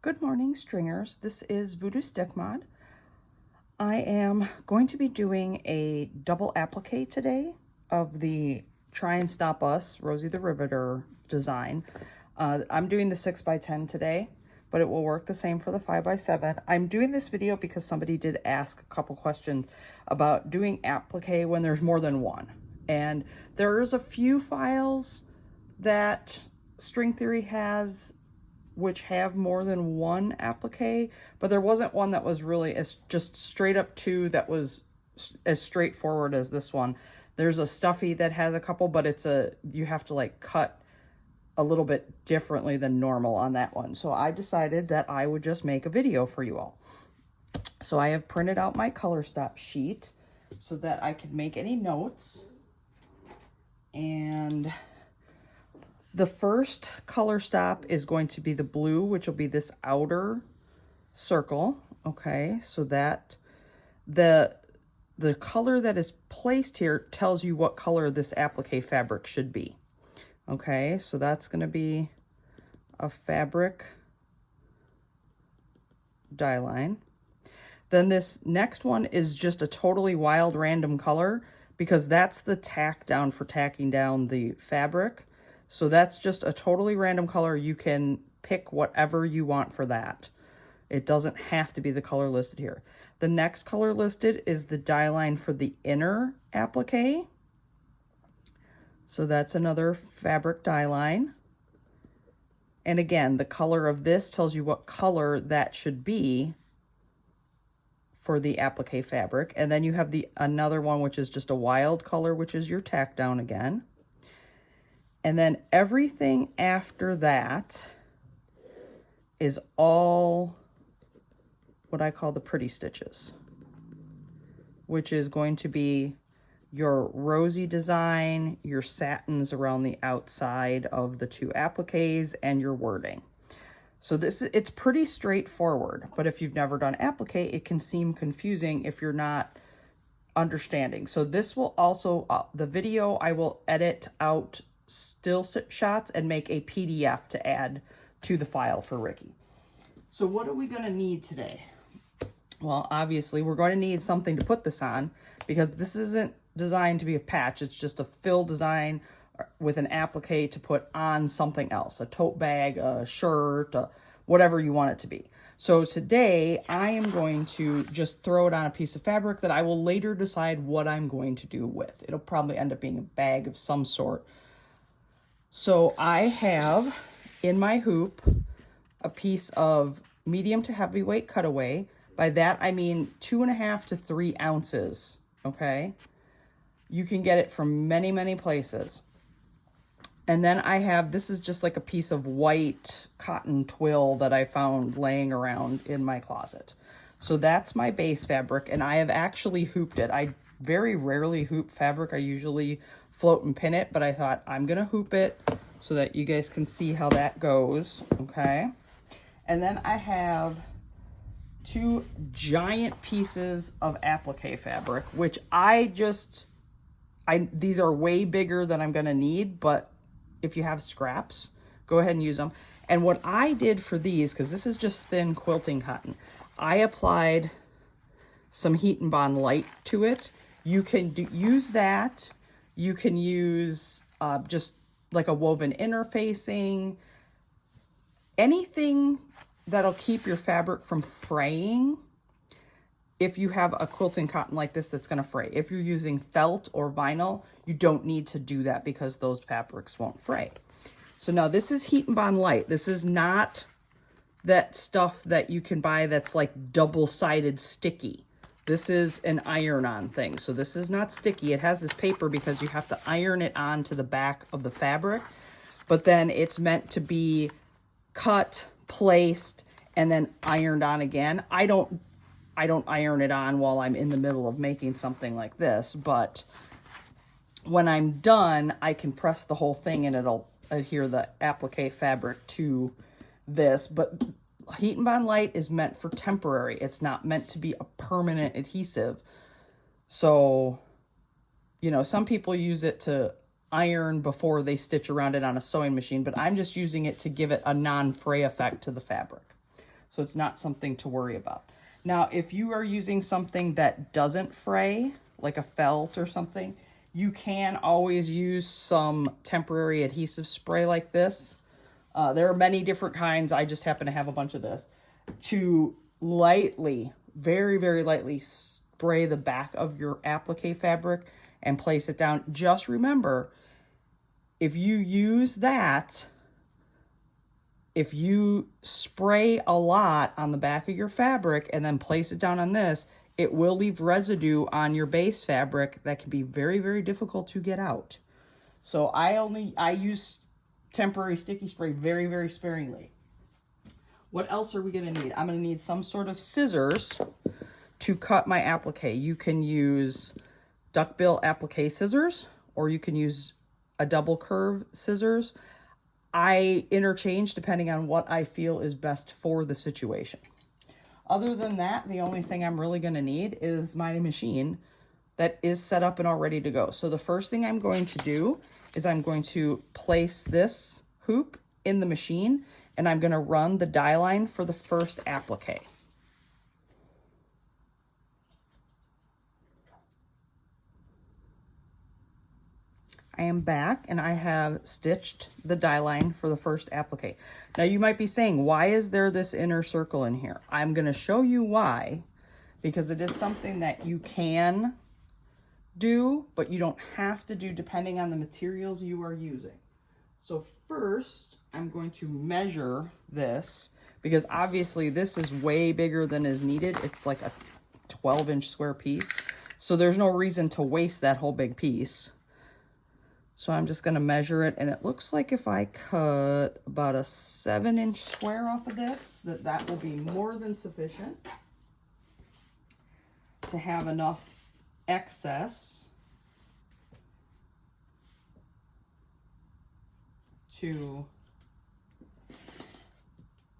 Good morning, stringers. This is Voodoo Stick Mod. I am going to be doing a double applique today of the Try and Stop Us Rosie the Riveter design. I'm doing the 6x10 today, but it will work the same for the 5x7. I'm doing this video because somebody did ask a couple questions about doing applique when there's more than one. And there's a few files that String Theory has which have more than one applique, but there wasn't one that was really just straight up two that was as straightforward as this one. There's a stuffy that has a couple, but you have to like cut a little bit differently than normal on that one. So I decided that I would just make a video for you all. So I have printed out my color stop sheet so that I could make any notes. And the first color stop is going to be the blue, which will be this outer circle. Okay, so that the color that is placed here tells you what color this applique fabric should be. Okay, so that's going to be a fabric dye line. Then this next one is just a totally wild random color because that's the tack down for tacking down the fabric. So that's just a totally random color. You can pick whatever you want for that. It doesn't have to be the color listed here. The next color listed is the dye line for the inner applique. So that's another fabric dye line. And again, the color of this tells you what color that should be for the applique fabric. And then you have another one, which is just a wild color, which is your tack down again. And then everything after that is all what I call the pretty stitches, which is going to be your rosy design, your satins around the outside of the two appliques, and your wording. So it's pretty straightforward, but if you've never done applique, it can seem confusing if you're not understanding. So this will also, the video, I will edit out still shots and make a PDF to add to the file for Ricky. So what are we going to need today? Well, obviously we're going to need something to put this on because this isn't designed to be a patch. It's just a fill design with an applique to put on something else, a tote bag, a shirt, whatever you want it to be. So today I am going to just throw it on a piece of fabric that I will later decide what I'm going to do with. It'll probably end up being a bag of some sort. So I have in my hoop a piece of medium to heavyweight cutaway. By that, I mean 2.5 to 3 ounces, okay? You can get it from many, many places. And then I have, this is just like a piece of white cotton twill that I found laying around in my closet. So that's my base fabric, and I have actually hooped it. I very rarely hoop fabric. I usually float and pin it, but I thought I'm gonna hoop it so that you guys can see how that goes, okay? And then I have 2 giant pieces of applique fabric, which these are way bigger than I'm gonna need, but if you have scraps, go ahead and use them. And what I did for these, because this is just thin quilting cotton, I applied some Heat and Bond Light to it. You can use that. You can use just like a woven interfacing, anything that'll keep your fabric from fraying. If you have a quilting cotton like this that's going to fray. If you're using felt or vinyl, you don't need to do that because those fabrics won't fray. So now this is Heat and Bond Light. This is not that stuff that you can buy that's like double-sided sticky. This is an iron-on thing. So this is not sticky. It has this paper because you have to iron it onto the back of the fabric. But then it's meant to be cut, placed, and then ironed on again. I don't iron it on while I'm in the middle of making something like this, but when I'm done, I can press the whole thing and it'll adhere the applique fabric to this. But Heat and Bond Light is meant for temporary. It's not meant to be a permanent adhesive. So, you know, some people use it to iron before they stitch around it on a sewing machine, but I'm just using it to give it a non-fray effect to the fabric. So it's not something to worry about. Now, if you are using something that doesn't fray, like a felt or something, you can always use some temporary adhesive spray like this. There are many different kinds. I just happen to have a bunch of this to lightly, very, very lightly spray the back of your applique fabric and place it down. Just remember, if you use that, if you spray a lot on the back of your fabric and then place it down on this, it will leave residue on your base fabric that can be very, very difficult to get out. So I use temporary sticky spray very, very sparingly. What else are we going to need? I'm going to need some sort of scissors to cut my applique. You can use duckbill applique scissors, or you can use a double curve scissors. I interchange depending on what I feel is best for the situation. Other than that, the only thing I'm really going to need is my machine that is set up and all ready to go. So the first thing I'm going to do is I'm going to place this hoop in the machine, and I'm going to run the die line for the first applique. I am back and I have stitched the die line for the first applique. Now you might be saying, why is there this inner circle in here? I'm going to show you why, because it is something that you can do, but you don't have to do depending on the materials you are using. So first, I'm going to measure this, because obviously this is way bigger than is needed. It's like a 12-inch square piece. So there's no reason to waste that whole big piece. So I'm just going to measure it, and it looks like if I cut about a 7-inch square off of this, that will be more than sufficient to have enough excess to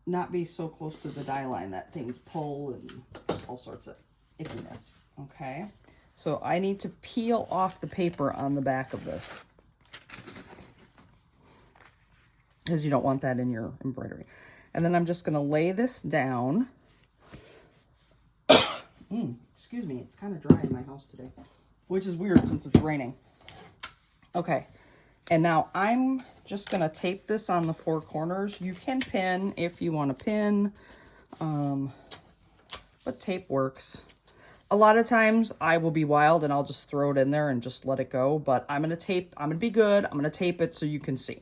not be so close to the die line that things pull and all sorts of ickiness. Okay, so I need to peel off the paper on the back of this, because you don't want that in your embroidery. And then I'm just going to lay this down. Excuse me, it's kind of dry in my house today, which is weird since it's raining. Okay, and now I'm just going to tape this on the 4 corners. You can pin if you want to pin, but tape works. A lot of times I will be wild and I'll just throw it in there and just let it go, but I'm going to be good. I'm going to tape it so you can see.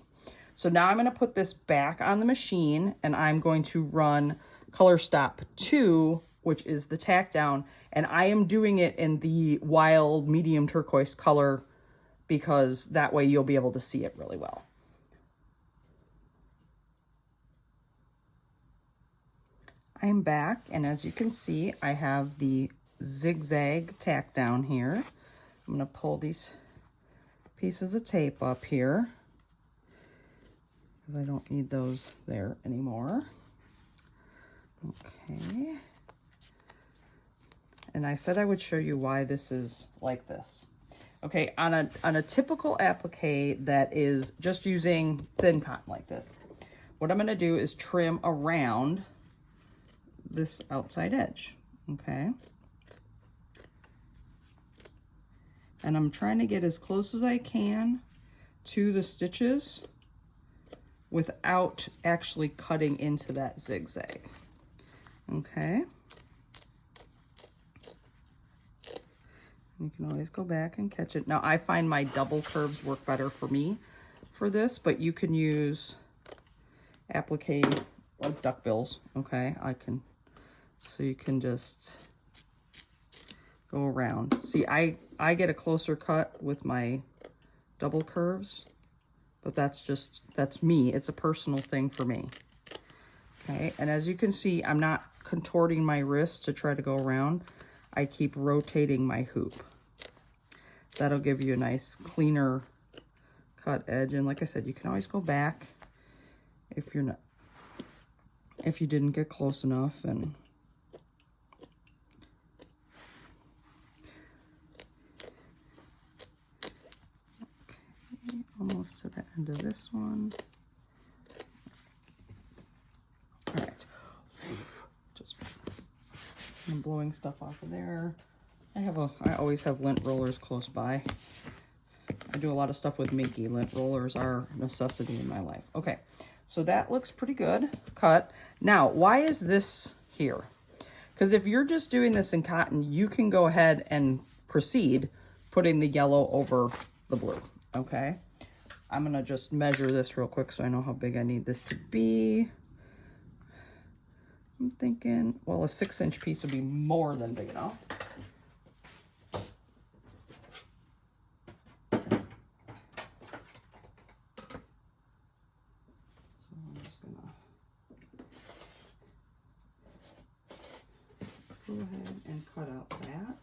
So now I'm going to put this back on the machine, and I'm going to run color stop 2, which is the tack down. And I am doing it in the wild medium turquoise color, because that way you'll be able to see it really well. I'm back, and as you can see, I have the zigzag tack down here. I'm going to pull these pieces of tape up here, I don't need those there anymore. Okay. And I said I would show you why this is like this. Okay, on a typical applique that is just using thin cotton like this, what I'm going to do is trim around this outside edge, okay? And I'm trying to get as close as I can to the stitches without actually cutting into that zigzag, okay? You can always go back and catch it. Now, I find my double curves work better for me for this, but you can use applique like duckbills, okay? So you can just go around. See, I get a closer cut with my double curves, but that's me. It's a personal thing for me. Okay, and as you can see, I'm not contorting my wrist to try to go around. I keep rotating my hoop. That'll give you a nice cleaner cut edge. And like I said, you can always go back if you didn't get close enough. And okay, almost to the end of this one. All right. I'm blowing stuff off of there. I always have lint rollers close by. I do a lot of stuff with Minky. Lint rollers are a necessity in my life. Okay, so that looks pretty good cut. Now, why is this here? Because if you're just doing this in cotton, you can go ahead and proceed putting the yellow over the blue, okay? I'm gonna just measure this real quick so I know how big I need this to be. I'm thinking, well, a 6-inch piece would be more than big enough. Go ahead and cut out that.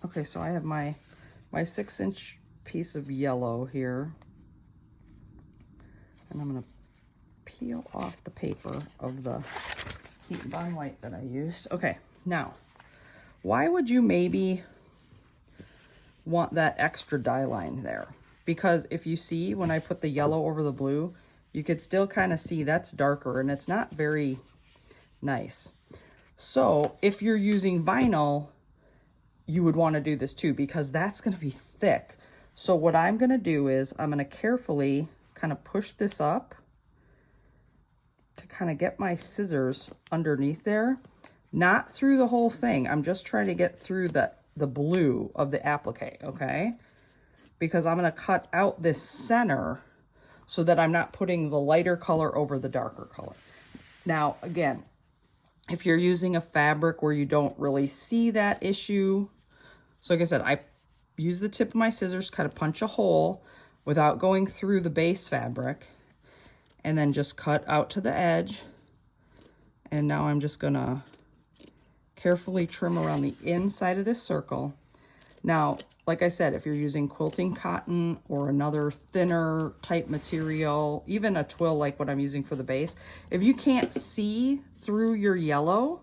Okay, so I have my 6-inch piece of yellow here, and I'm gonna peel off the paper of the heat and bond light that I used. Okay, now, why would you maybe want that extra dye line there? Because if you see, when I put the yellow over the blue, you could still kind of see that's darker and it's not very nice. So if you're using vinyl, you would want to do this too, because that's going to be thick. So what I'm going to do is I'm going to carefully kind of push this up to kind of get my scissors underneath there, not through the whole thing. I'm just trying to get through the blue of the applique, okay? Because I'm going to cut out this center so that I'm not putting the lighter color over the darker color. Now, again, if you're using a fabric where you don't really see that issue, so like I said, I use the tip of my scissors, kind of punch a hole without going through the base fabric, and then just cut out to the edge. And now I'm just gonna carefully trim around the inside of this circle. Now, like I said, if you're using quilting cotton or another thinner type material, even a twill like what I'm using for the base, if you can't see through your yellow,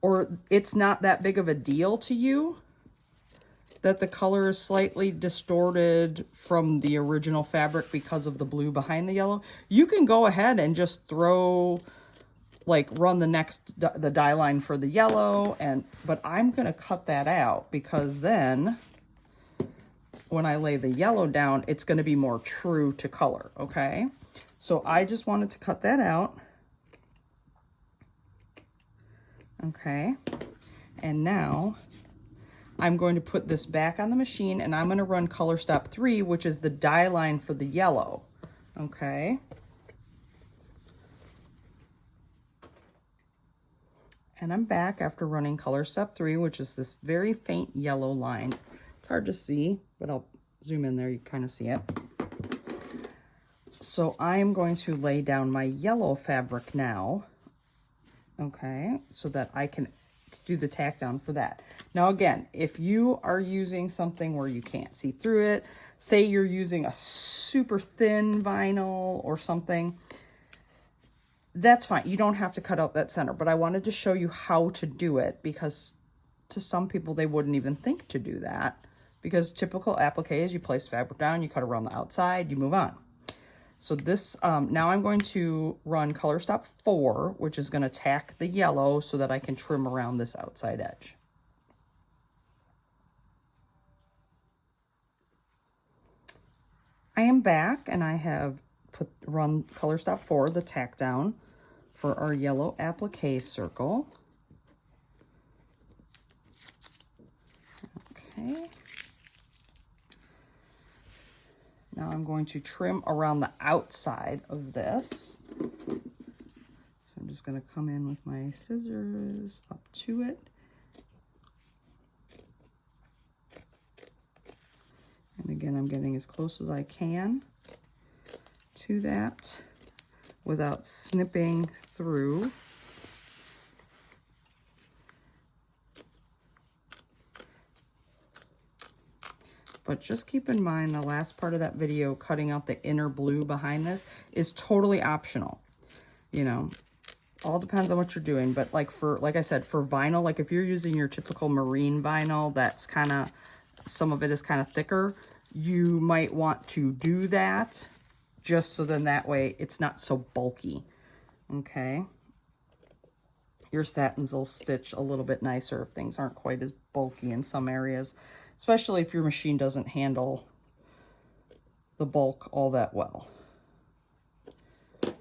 or it's not that big of a deal to you that the color is slightly distorted from the original fabric because of the blue behind the yellow, you can go ahead and just throw, like, run the dye line for the yellow, but I'm gonna cut that out because then when I lay the yellow down, it's gonna be more true to color, okay? So I just wanted to cut that out. Okay, and now I'm going to put this back on the machine and I'm going to run color stop 3, which is the dye line for the yellow. Okay. And I'm back after running color step 3, which is this very faint yellow line. It's hard to see, but I'll zoom in there, you kind of see it. So I am going to lay down my yellow fabric now. Okay, so that I can do the tack down for that. Now again, if you are using something where you can't see through it, say you're using a super thin vinyl or something, that's fine. You don't have to cut out that center, but I wanted to show you how to do it because to some people, they wouldn't even think to do that because typical applique is you place fabric down, you cut around the outside, you move on. So this, now I'm going to run color stop 4, which is going to tack the yellow so that I can trim around this outside edge. I am back and I have run color stop 4, the tack down for our yellow applique circle. Okay. Now I'm going to trim around the outside of this. So I'm just going to come in with my scissors up to it. And again, I'm getting as close as I can to that without snipping through. But just keep in mind the last part of that video, cutting out the inner blue behind this, is totally optional. You know, All depends on what you're doing, but like I said, for vinyl, like if you're using your typical marine vinyl, that's kind of, some of it is kind of thicker, you might want to do that just so then that way it's not so bulky. Okay. Your satins will stitch a little bit nicer if things aren't quite as bulky in some areas, especially if your machine doesn't handle the bulk all that well.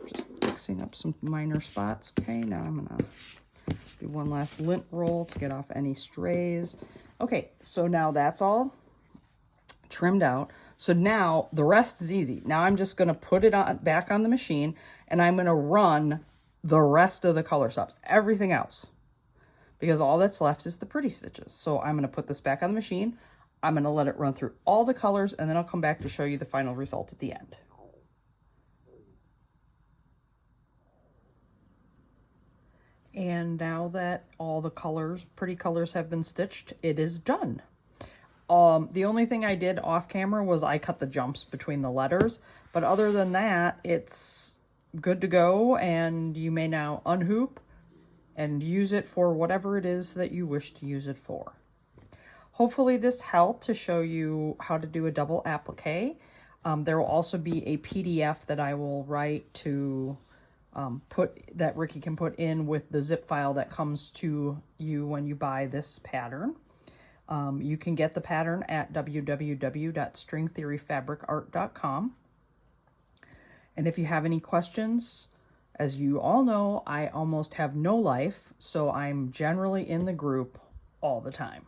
Just fixing up some minor spots. Okay, now I'm gonna do one last lint roll to get off any strays. Okay, so now that's all trimmed out. So now the rest is easy. Now I'm just gonna put it on back on the machine, and I'm gonna run the rest of the color stops, everything else, because all that's left is the pretty stitches. So I'm gonna put this back on the machine. I'm gonna let it run through all the colors, and then I'll come back to show you the final result at the end. And now that all the colors, pretty colors, have been stitched, it is done. The only thing I did off camera was I cut the jumps between the letters, but other than that, it's good to go, and you may now unhoop and use it for whatever it is that you wish to use it for. Hopefully this helped to show you how to do a double applique. There will also be a PDF that I will write to that Ricky can put in with the zip file that comes to you when you buy this pattern. You can get the pattern at www.stringtheoryfabricart.com. And if you have any questions, as you all know, I almost have no life, so I'm generally in the group all the time.